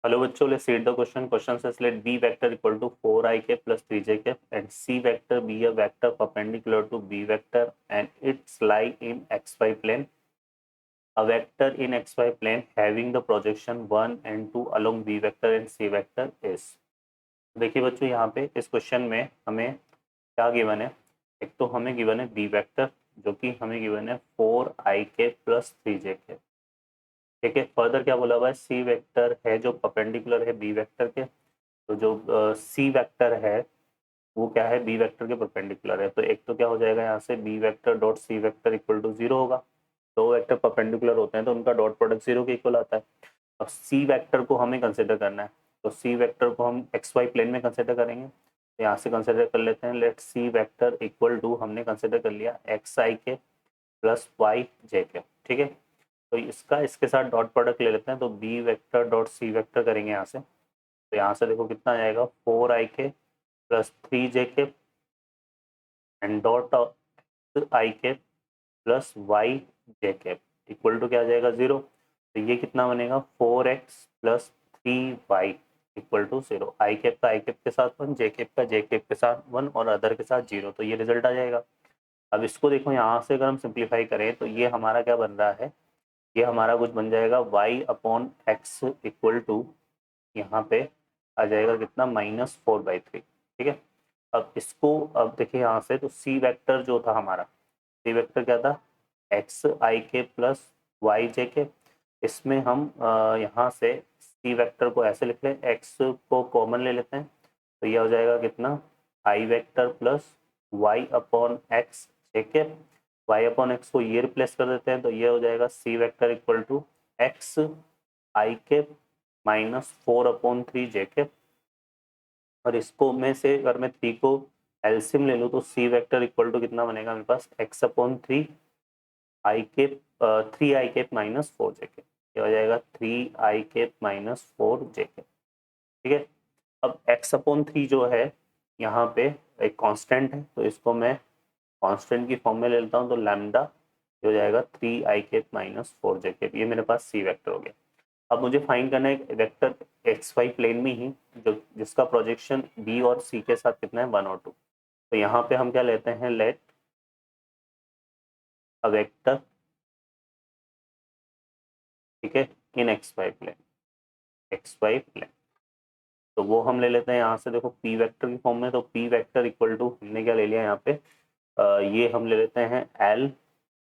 Hello बच्चों, let's read the question. Question says let b vector equal to 4i k plus 3j k and c vector be a vector perpendicular to b vector and its lie in xy plane. A vector in xy plane having the projection 1 and 2 along b vector and c vector is. देखिए बच्चों, यहाँ पे इस question में हमें क्या given है. एक तो हमें गिवन है b वेक्टर जो कि हमें गिवन है 4ik plus 3j k. ठीक है. फर्दर क्या बोला हुआ है, सी वेक्टर है जो परपेंडिकुलर है बी वेक्टर के. तो जो सी वेक्टर है वो क्या है, बी वेक्टर के परपेंडिकुलर है. तो एक तो क्या हो जाएगा यहाँ से, B vector dot C vector equal to 0 होगा. दो वेक्टर परपेंडिकुलर होते हैं तो उनका डॉट प्रोडक्ट 0 के इक्वल आता है. अब सी वेक्टर को हमें कंसिडर करना है, तो सी वेक्टर को हम एक्स वाई प्लेन में कंसिडर करेंगे. तो यहाँ से कंसिडर कर लेते हैं. Let C vector equal to, हमने कंसिडर कर लिया एक्स आई के प्लस वाई जे के. ठीक है. तो इसका इसके साथ डॉट प्रोडक्ट ले लेते हैं. तो B vector dot C vector करेंगे यहाँ से. तो यहाँ से देखो कितना आएगा, 4ik plus 3jk and dot ik plus Y jk equal to क्या आ जाएगा, 0. तो ये कितना बनेगा, 4x plus 3y equal to 0. I cap का आई कैप के साथ 1, जे कैप का जे कैप के साथ 1 और अदर के साथ 0. तो ये रिजल्ट आ जाएगा. अब इसको देखो यहाँ से अगर हम सिंप्लीफाई करें तो ये हमारा क्या बन रहा है, ये हमारा कुछ बन जाएगा y upon X equal to, यहाँ पे आ जाएगा कितना, -4/3. ठीक है. अब इसको अब देखिए यहाँ से, तो सी वेक्टर जो था हमारा, सी वेक्टर क्या था, एक्स आई के प्लस वाई जे के. इसमें हम यहाँ से सी वेक्टर को ऐसे लिख लें, एक्स को कॉमन ले लेते हैं. तो ये हो जाएगा कितना, i vector plus y upon x j k. Y upon x को ये रिप्लेस कर देते हैं. तो ये हो जाएगा सी वेक्टर इक्वल टू एक्स आई के -4/3 जे के. और इसको में से अगर मैं 3 को एलसीएम ले लूँ तो सी वेक्टर इक्वल टू कितना बनेगा मेरे पास, x/3 आई के 3i के -4 जे के. ये हो जाएगा 3i के -4 जे के. ठीक है. अब x/3 जो है यहाँ पे एक कांस्टेंट है, तो इसको मैं कांस्टेंट की फॉर्म में ले लेता हूँ. तो लैम्डा हो जाएगा 3i के -4 जे के. ये मेरे पास सी वेक्टर हो गया. अब मुझे फाइंड करना है एक वेक्टर एक्स वाई प्लेन में ही जो जिसका प्रोजेक्शन बी और सी के साथ कितना है, 1 और 2. तो यहाँ पे हम क्या लेते हैं, लेट अ वेक्टर, ठीक है, in x Y plane, x Y plane. तो वो हम ले लेते हैं यहाँ से. देखो पी वेक्टर की फॉर्म में, तो पी वेक्टर इक्वल टू हमने क्या ले लिया यहाँ पे, ये हम ले लेते हैं L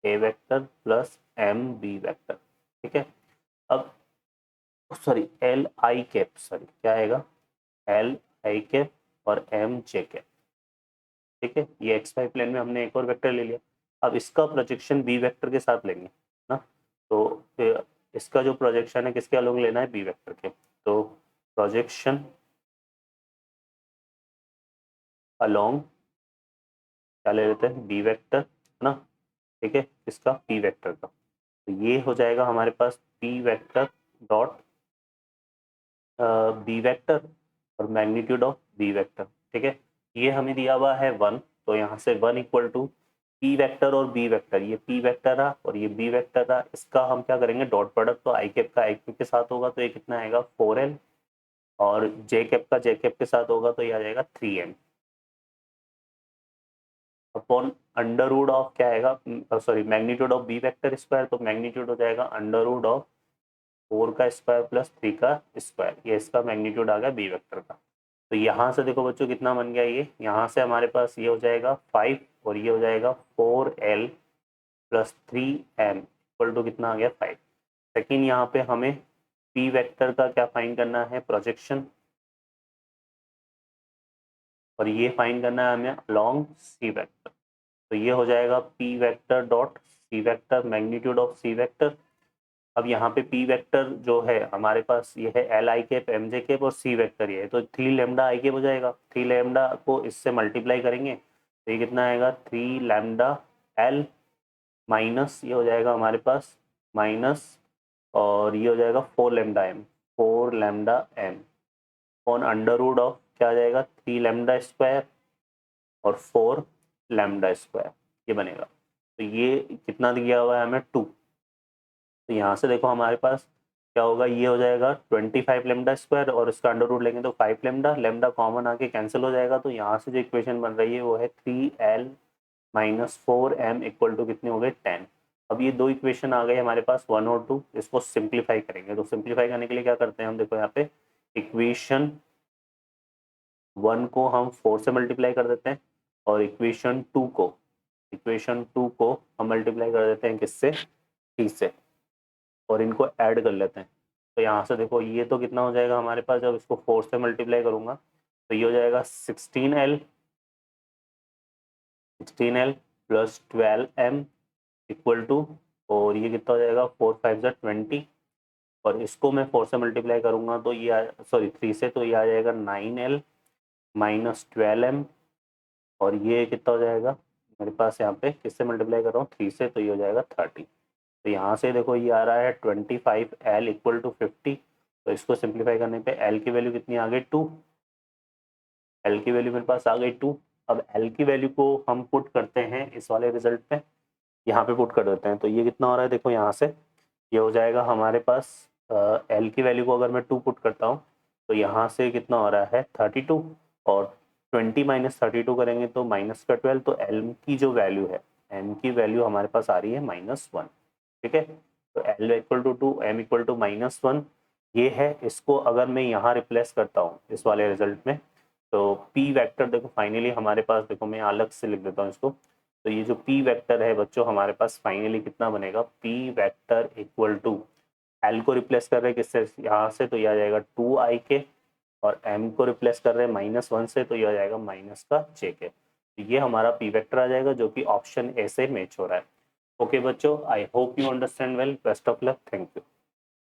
A vector plus M B vector. ठीक है. अब sorry, L I cap, sorry क्या आएगा, एल आई कैप और एम जे कैप. ठीक है. ये एक्स वाई प्लेन में हमने एक और वेक्टर ले लिया. अब इसका प्रोजेक्शन बी वेक्टर के साथ लेंगे ना. तो इसका जो प्रोजेक्शन है किसके अलोंग लेना है, बी वेक्टर के. तो प्रोजेक्शन अलोंग क्या ले लेते हैं, बी वेक्टर है ना. ठीक है. इसका पी वेक्टर का. तो ये हो जाएगा हमारे पास p vector dot b vector और मैग्नीट्यूड ऑफ बी वेक्टर. ठीक है. ये हमें दिया हुआ है 1. तो यहाँ से 1 इक्वल टू पी वेक्टर और बी वेक्टर, ये पी वेक्टर रहा और ये बी वेक्टर रहा. इसका हम क्या करेंगे, डॉट प्रोडक्ट. तो आई कैप का आई कैप के साथ होगा तो ये कितना आएगा, 4l. और जे कैप का जे कैप के साथ होगा तो ये आ जाएगा 3m upon under root of क्या आएगा, sorry magnitude of B vector square. तो मैग्नीट्यूड हो जाएगा अंडर रूट ऑफ 4 का स्क्वायर प्लस 3 का स्क्वायर. ये इसका मैग्नीट्यूड आ गया बी वेक्टर का. तो यहाँ से देखो बच्चों कितना बन गया, ये यहाँ से हमारे पास ये हो जाएगा 5 और ये हो जाएगा 4l plus 3m equal to कितना आ गया, 5. सेकेंड यहाँ पे हमें पी वेक्टर का क्या फाइंड करना है, प्रोजेक्शन. और ये फाइंड करना है हमें अलोंग सी वेक्टर. तो ये हो जाएगा P vector dot C vector magnitude of C vector. अब यहाँ पे पी वेक्टर जो है हमारे पास ये है L I cap M J cap और सी वेक्टर ये है. तो 3 लैम्डा आई कैप हो जाएगा. 3 लैम्डा को इससे मल्टीप्लाई करेंगे तो ये कितना आएगा, 3 लैम्डा एल माइनस ये हो जाएगा हमारे पास माइनस, और ये हो जाएगा 4 lambda M, 4 lambda M on under root of क्या आ जाएगा, 3 लैम्डा स्क्वायर और 4 लैम्डा स्क्वायर. ये बनेगा. तो ये कितना दिया हुआ है हमें, 2. तो यहाँ से देखो हमारे पास क्या होगा, ये हो जाएगा 25 लेमडा स्क्वायर और इसका अंडर रूट लेंगे तो 5 लेमडा, लेमडा कॉमन आके कैंसिल हो जाएगा। तो यहाँ से जो इक्वेशन बन रही है वो है 3L minus 4M equal to कितने हो गए 10। अब ये दो इक्वेशन आ गए हमारे पास 1 और 2, इसको सिंप्लीफाई करेंगे। तो सिंप्लीफाई करने के लिए क्या करते हैं हम, देखो यहाँ पे इक्वेशन 1 को हम 4 से मल्टीप्लाई कर देते हैं और इक्वेशन 2 को हम मल्टीप्लाई कर देते हैं किससे, 3 से, और इनको ऐड कर लेते हैं। तो यहाँ से देखो ये तो कितना हो जाएगा हमारे पास, जब इसको 4 से मल्टीप्लाई करूंगा तो ये हो जाएगा 16L plus 12M equal to, और ये कितना हो जाएगा 4 5 जा 20, और इसको मैं 4 से मल्टीप्लाई करूंगा तो ये सॉरी 3 से, तो ये आ जाएगा 9L माइनस 12M, और ये कितना हो जाएगा मेरे पास यहाँ पे किससे मल्टीप्लाई कर रहा हूँ 3 से, तो ये हो जाएगा 30। तो यहाँ से देखो ये आ रहा है 25L इक्वल टू 50। तो इसको सिंप्लीफाई करने पे L की वैल्यू कितनी आ गई 2, L की वैल्यू मेरे पास आ गई 2। अब L की वैल्यू को हम पुट करते हैं इस वाले रिजल्ट पे, यहाँ पे पुट कर देते हैं। तो ये कितना हो रहा है देखो यहाँ से, ये हो जाएगा हमारे पास L की वैल्यू को अगर मैं 2 पुट करता हूँ तो यहाँ से कितना हो रहा है 32, और 20 माइनस 32 करेंगे तो माइनस का 12। तो L की जो वैल्यू है, M की वैल्यू हमारे पास आ रही है -1। ठीक है, तो L equal to 2, M equal to -1 ये है। इसको अगर मैं यहाँ रिप्लेस करता हूँ इस वाले रिजल्ट में, तो P वेक्टर देखो फाइनली हमारे पास, देखो मैं अलग से लिख देता हूँ इसको। तो ये जो P वेक्टर है बच्चों हमारे पास फाइनली कितना बनेगा, P vector equal to L को रिप्लेस कर रहे हैं किससे, यहाँ से, तो ये आ जाएगा 2ik, और M को रिप्लेस कर रहे हैं -1 से, तो ये आ जाएगा माइनस का jk। तो ये हमारा P वेक्टर आ जाएगा जो कि ऑप्शन ए से मैच हो रहा है। ओके बच्चों, I hope you understand well, best of luck, thank you.